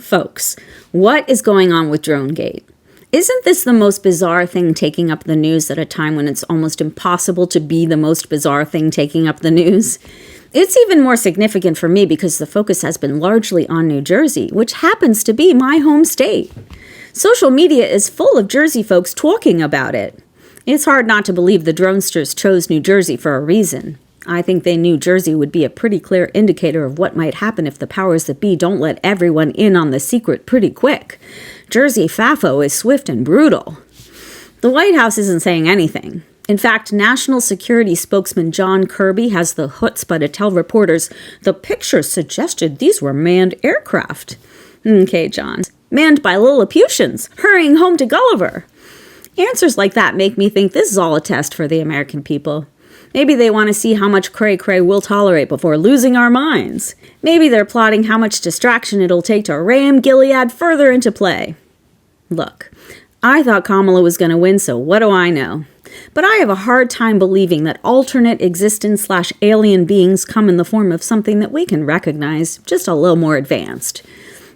Folks, what is going on with DroneGate? Isn't this the most bizarre thing taking up the news at a time when it's almost impossible to be the most bizarre thing taking up the news? It's even more significant for me because the focus has been largely on New Jersey, which happens to be my home state. Social media is full of Jersey folks talking about it. It's hard not to believe the dronesters chose New Jersey for a reason. I think they knew Jersey would be a pretty clear indicator of what might happen if the powers that be don't let everyone in on the secret pretty quick. Jersey FAFO is swift and brutal. The White House isn't saying anything. In fact, National Security spokesman John Kirby has the chutzpah to tell reporters the pictures suggested these were manned aircraft. Okay, John. Manned by Lilliputians, hurrying home to Gulliver. Answers like that make me think this is all a test for the American people. Maybe they want to see how much cray-cray we'll tolerate before losing our minds. Maybe they're plotting how much distraction it'll take to ram Gilead further into play. Look, I thought Kamala was going to win, so what do I know? But I have a hard time believing that alternate existence/alien beings come in the form of something that we can recognize, just a little more advanced.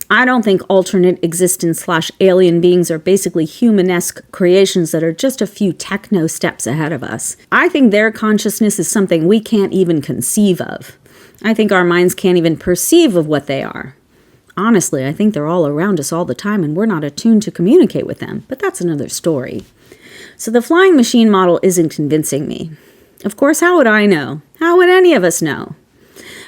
I don't think alternate existence/alien beings are basically humanesque creations that are just a few techno steps ahead of us. I think their consciousness is something we can't even conceive of. I think our minds can't even perceive of what they are. Honestly, I think they're all around us all the time and we're not attuned to communicate with them, but that's another story. So the flying machine model isn't convincing me. Of course, how would I know? How would any of us know?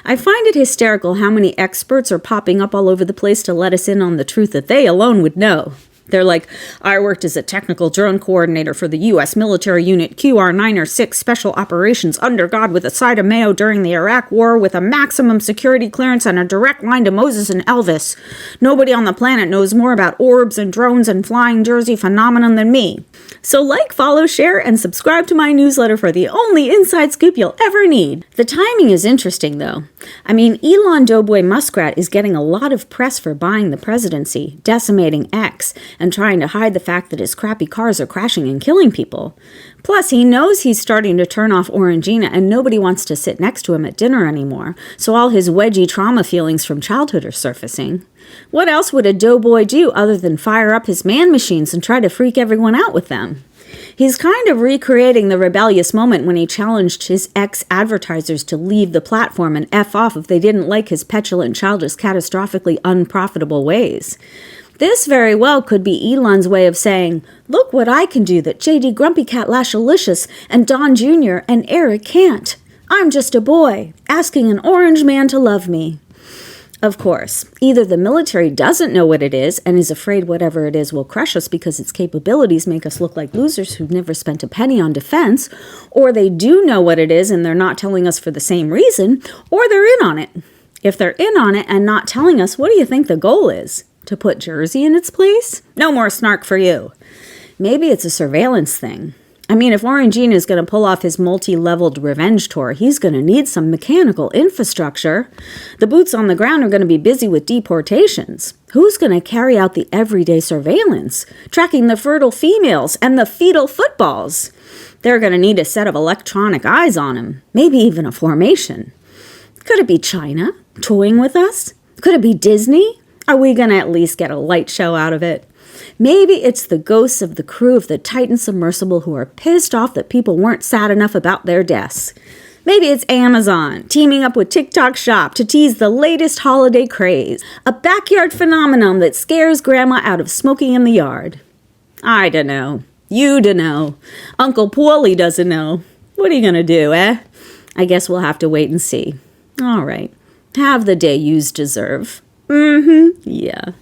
I find it hysterical how many experts are popping up all over the place to let us in on the truth that they alone would know. They're like, I worked as a technical drone coordinator for the U.S. military unit QR-906 Special Operations under God with a side of mayo during the Iraq War with a maximum security clearance and a direct line to Moses and Elvis. Nobody on the planet knows more about orbs and drones and flying Jersey phenomenon than me. So like, follow, share, and subscribe to my newsletter for the only inside scoop you'll ever need. The timing is interesting, though. I mean, Elon Doughboy Muskrat is getting a lot of press for buying the presidency, decimating X, and trying to hide the fact that his crappy cars are crashing and killing people. Plus, he knows he's starting to turn off Orangina and nobody wants to sit next to him at dinner anymore, so all his wedgie trauma feelings from childhood are surfacing. What else would a doughboy do other than fire up his man machines and try to freak everyone out with them? He's kind of recreating the rebellious moment when he challenged his ex-advertisers to leave the platform and F off if they didn't like his petulant, childish, catastrophically unprofitable ways. This very well could be Elon's way of saying, look what I can do that JD Grumpy Cat Lashalicious and Don Jr. and Eric can't. I'm just a boy, asking an orange man to love me. Of course, either the military doesn't know what it is and is afraid whatever it is will crush us because its capabilities make us look like losers who've never spent a penny on defense, or they do know what it is and they're not telling us for the same reason, or they're in on it. If they're in on it and not telling us, what do you think the goal is? To put Jersey in its place? No more snark for you. Maybe it's a surveillance thing. I mean, if Orangina is going to pull off his multi-leveled revenge tour, he's going to need some mechanical infrastructure. The boots on the ground are going to be busy with deportations. Who's going to carry out the everyday surveillance, tracking the fertile females and the fetal footballs? They're going to need a set of electronic eyes on him, maybe even a formation. Could it be China toying with us? Could it be Disney? Are we going to at least get a light show out of it? Maybe it's the ghosts of the crew of the Titan submersible who are pissed off that people weren't sad enough about their deaths. Maybe it's Amazon teaming up with TikTok Shop to tease the latest holiday craze, a backyard phenomenon that scares Grandma out of smoking in the yard. I don't know. You don't know. Uncle Paulie doesn't know. What are you going to do, eh? I guess we'll have to wait and see. All right. Have the day yous deserve. Yeah.